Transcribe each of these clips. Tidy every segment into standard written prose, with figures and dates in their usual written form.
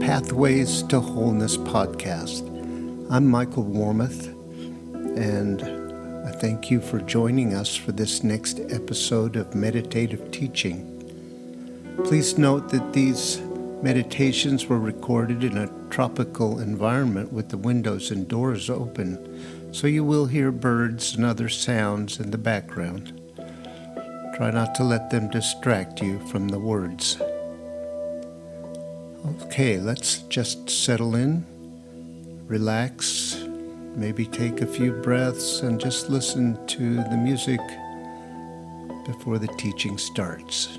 Pathways to Wholeness podcast. I'm Michael Warmoth, and I thank you for joining us for this next episode of meditative teaching. Please note that these meditations were recorded in a tropical environment with the windows and doors open, so you will hear birds and other sounds in the background. Try not to let them distract you from the words. Okay, let's just settle in, relax, maybe take a few breaths and just listen to the music before the teaching starts.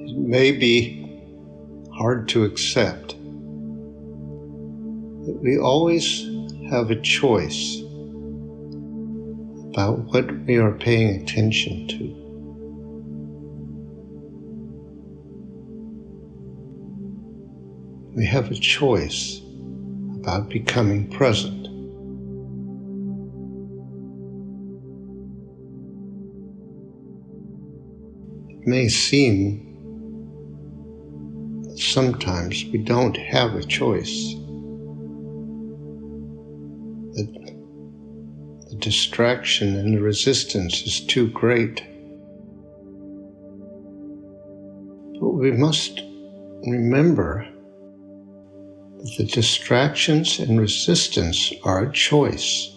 It may be hard to accept that we always have a choice about what we are paying attention to. We have a choice about becoming present. It may seem sometimes we don't have a choice, that the distraction and the resistance is too great. But we must remember that the distractions and resistance are a choice.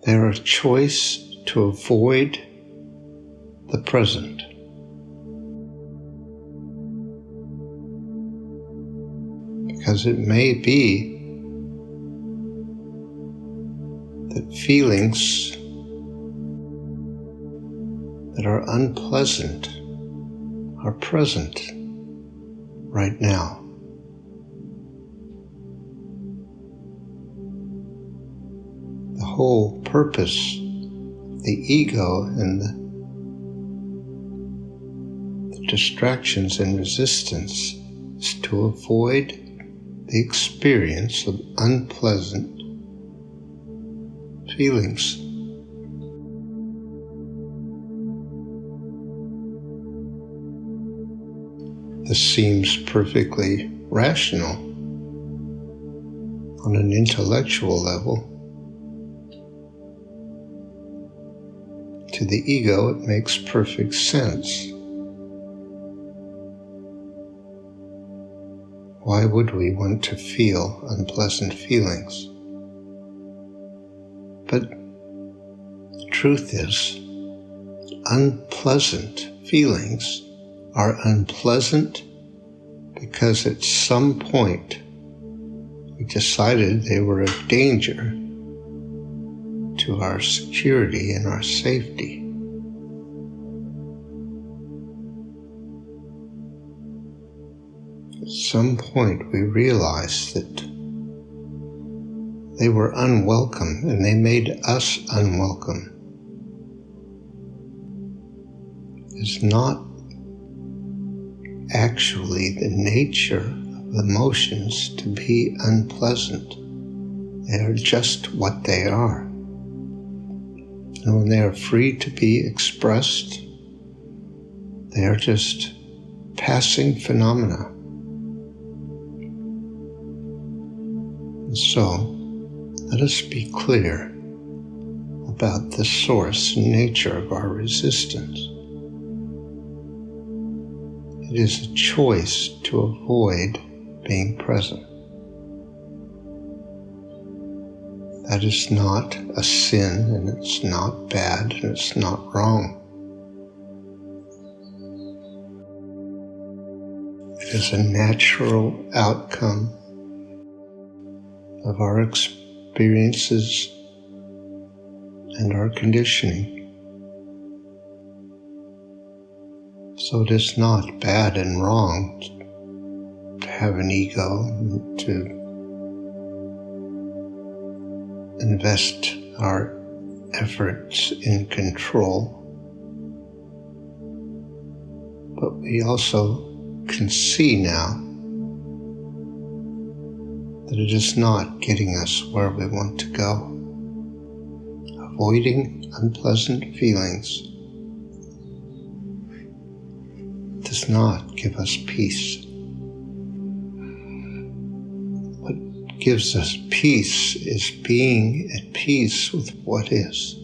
They're a choice to avoid the present. Because it may be that feelings that are unpleasant are present right now. The whole purpose of the ego and the distractions and resistance is to avoid the experience of unpleasant feelings. This seems perfectly rational on an intellectual level, to the ego, it makes perfect sense. Why would we want to feel unpleasant feelings? But the truth is, unpleasant feelings are unpleasant because at some point we decided they were a danger to our security and our safety. At some point we realized that they were unwelcome and they made us unwelcome. It's not actually the nature of emotions to be unpleasant. They are just what they are. And when they are free to be expressed, they are just passing phenomena. And so, let us be clear about the source and nature of our resistance. It is a choice to avoid being present. That is not a sin, and it's not bad, and it's not wrong. It is a natural outcome of our experiences and our conditioning. So it is not bad and wrong to have an ego, and to invest our efforts in control. But we also can see now that it is not getting us where we want to go. Avoiding unpleasant feelings does not give us peace. What gives us peace is being at peace with what is.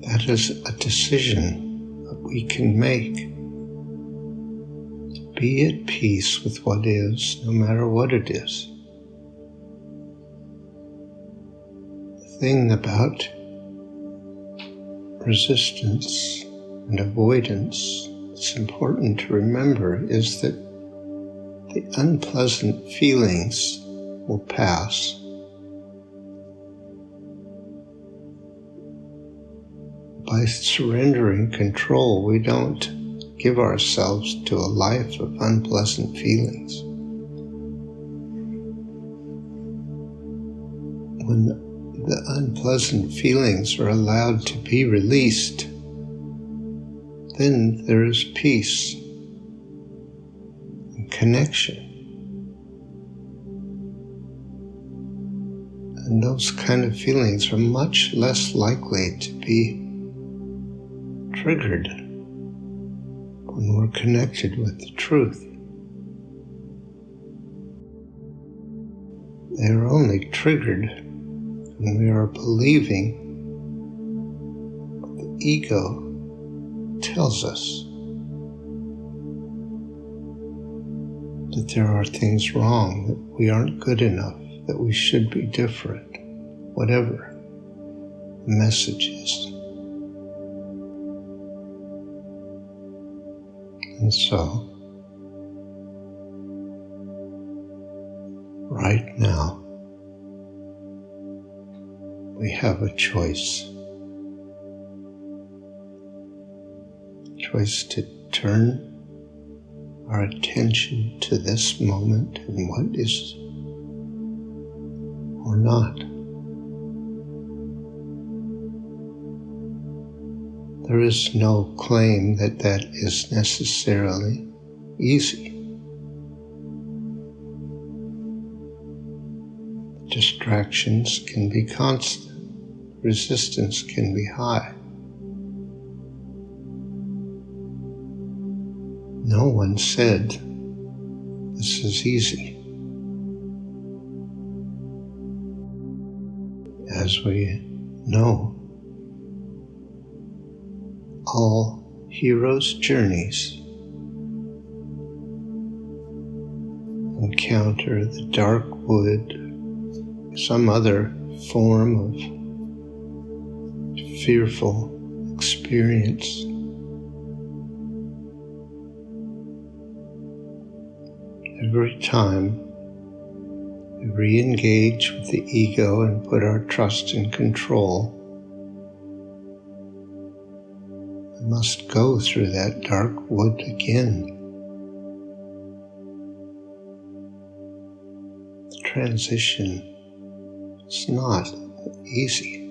That is a decision that we can make. Be at peace with what is, no matter what it is. The thing about resistance and avoidance that's important to remember is that the unpleasant feelings will pass. By surrendering control, we don't give ourselves to a life of unpleasant feelings. When the unpleasant feelings are allowed to be released, then there is peace and connection. And those kind of feelings are much less likely to be triggered when we're connected with the truth. They are only triggered when we are believing what the ego tells us, that there are things wrong, that we aren't good enough, that we should be different, whatever the message is. And so, right now, we have a choice. Choice to turn our attention to this moment and what is or not. There is no claim that that is necessarily easy. Distractions can be constant. Resistance can be high. No one said this is easy. As we know, all heroes' journeys encounter the dark wood, some other form of fearful experience. Every time we re-engage with the ego and put our trust in control, we must go through that dark wood again. The transition is not easy.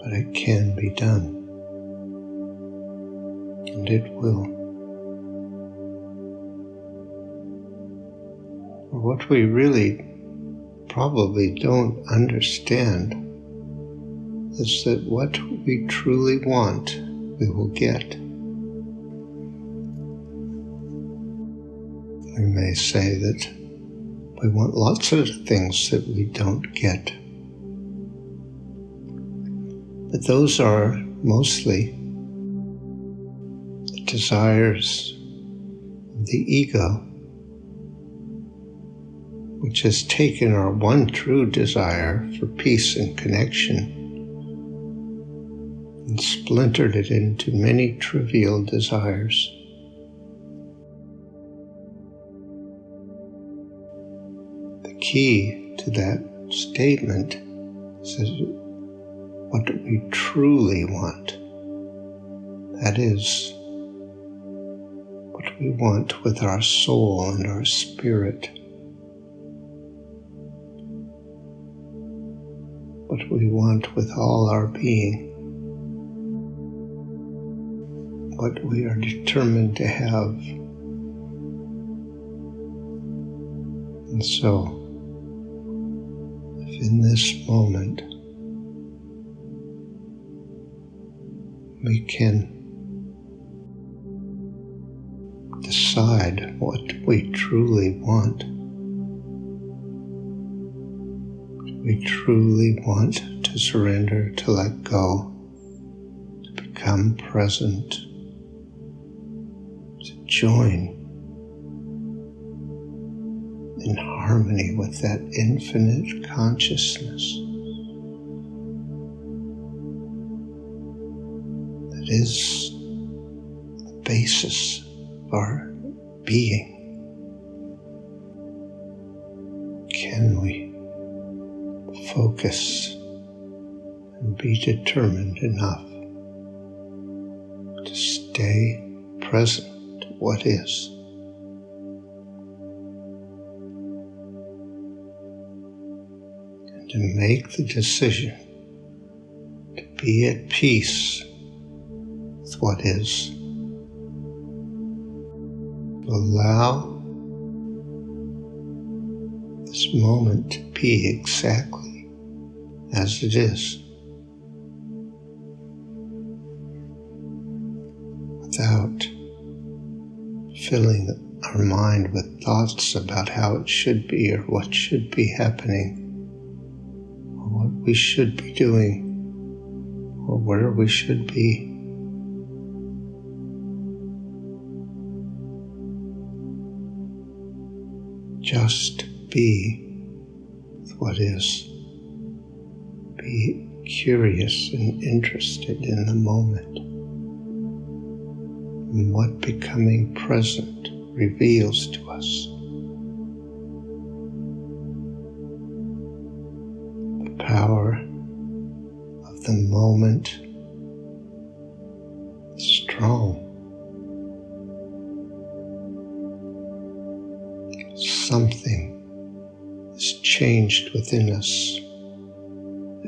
But it can be done. And it will. What we really probably don't understand is that what we truly want, we will get. We may say that we want lots of things that we don't get. But those are mostly the desires of the ego, which has taken our one true desire for peace and connection and splintered it into many trivial desires. The key to that statement is what we truly want. That is, what we want with our soul and our spirit. What we want with all our being. What we are determined to have. And so, if in this moment we can decide what we truly want. We truly want to surrender, to let go, to become present, to join in harmony with that infinite consciousness that is the basis of our being. Can we focus and be determined enough to stay present to what is? And to make the decision to be at peace with what is. To allow this moment to be exactly as it is, without filling our mind with thoughts about how it should be or what should be happening or what we should be doing or where we should be. Just be with what is. Be curious and interested in the moment, and what becoming present reveals to us. The power of the moment is strong. Something is changed within us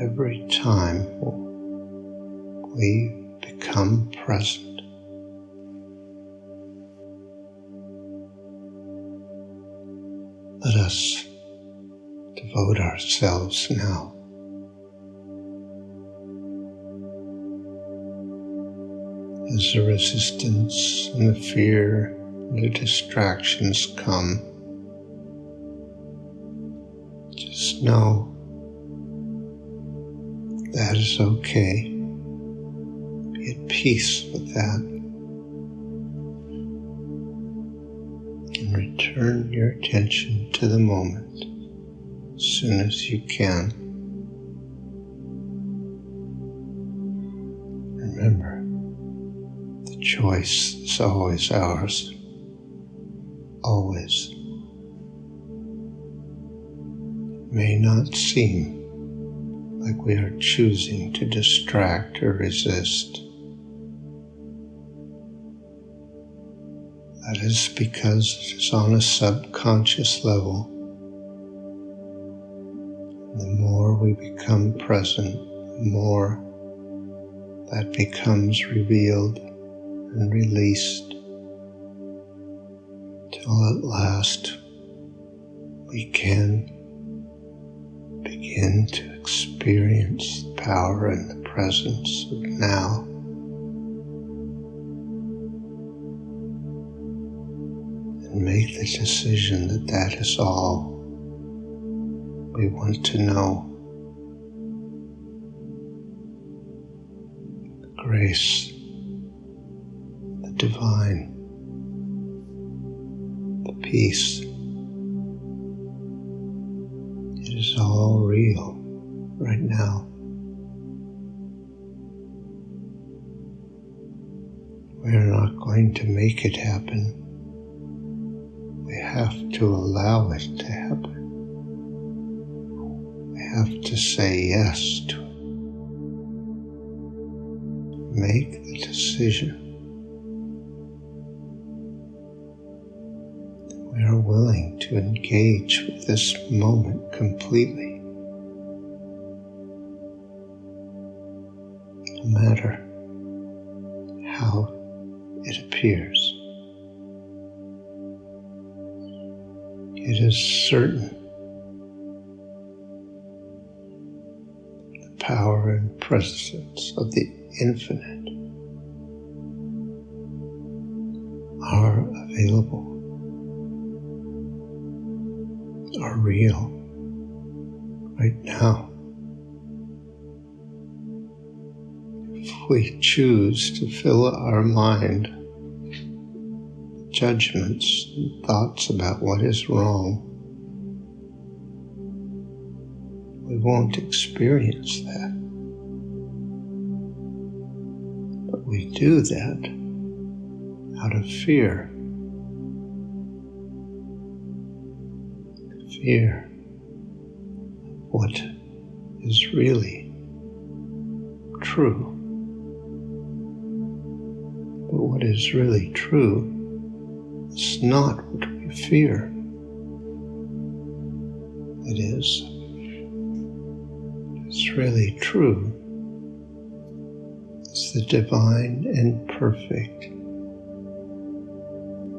every time we become present. Let us devote ourselves now as the resistance and the fear and the distractions come. Just know That is okay. Be at peace with that. And return your attention to the moment as soon as you can. Remember, the choice is always ours. Always. It may not seem like we are choosing to distract or resist. That is because it is on a subconscious level. The more we become present, the more that becomes revealed and released, till at last we can begin to experience the power and the presence of now. And make the decision that that is all we want to know. The grace, the divine, the peace. It is all real right now. We are not going to make it happen. We have to allow it to happen. We have to say yes to it. Make the decision. We are willing to engage with this moment completely, no matter how it appears. It is certain the power and presence of the infinite are available, are real right now. If we choose to fill our mind with judgments and thoughts about what is wrong, we won't experience that. But we do that out of fear. Fear of what is really true. But what is really true is not what we fear. It is. It's really true. It's the divine and perfect,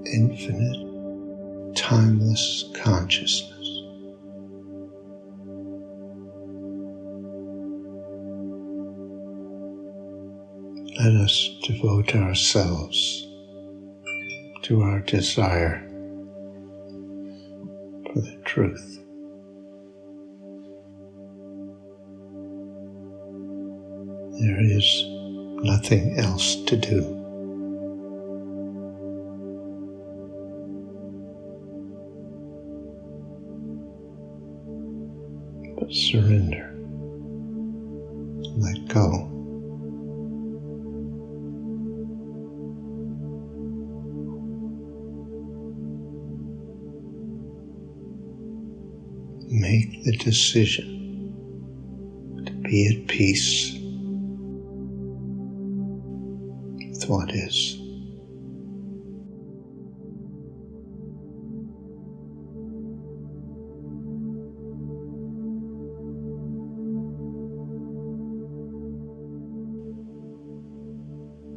infinite, timeless consciousness. Let us devote ourselves to our desire for the truth. There is nothing else to do. But surrender, let go. Make the decision to be at peace with what is.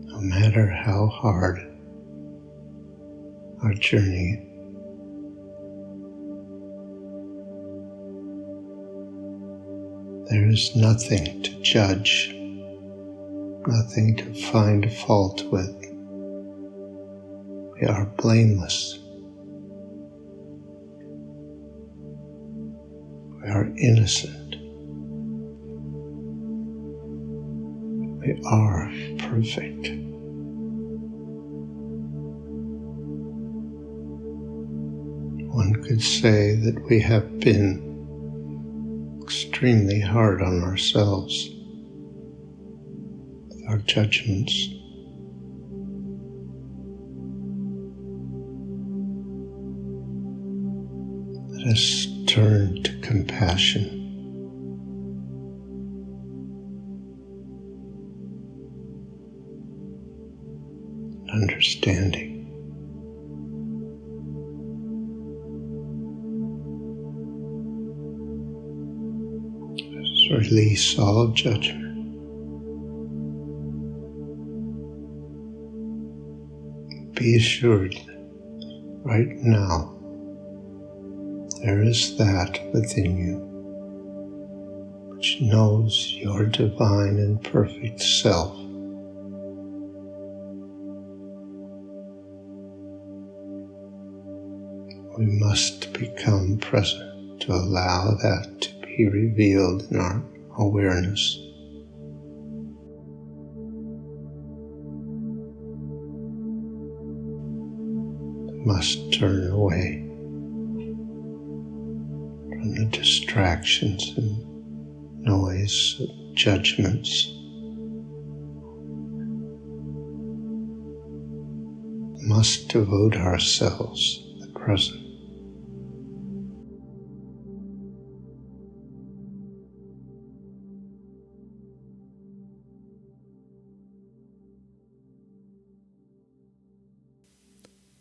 No matter how hard our journey, there is nothing to judge, nothing to find fault with. We are blameless. We are innocent. We are perfect. One could say that we have been extremely hard on ourselves with our judgments. Let us turn to compassion, understanding. Let us release all judgment. Be assured that right now there is that within you which knows your divine and perfect self. We must become present to allow that to be revealed in our awareness. We must turn away from the distractions and noise of judgments. We must devote ourselves to the present.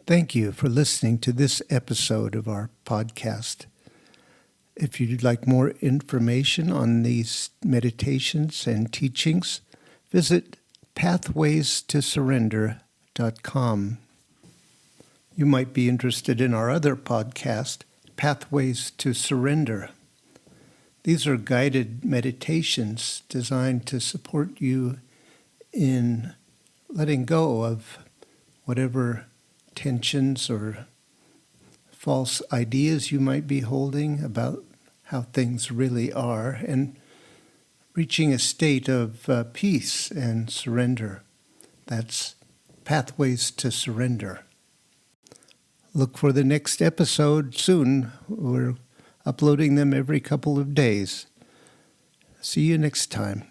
Thank you for listening to this episode of our podcast. If you'd like more information on these meditations and teachings, visit pathwaystosurrender.com. You might be interested in our other podcast, Pathways to Surrender. These are guided meditations designed to support you in letting go of whatever tensions or false ideas you might be holding about how things really are, and reaching a state of peace and surrender. That's Pathways to Surrender. Look for the next episode soon. We're uploading them every couple of days. See you next time.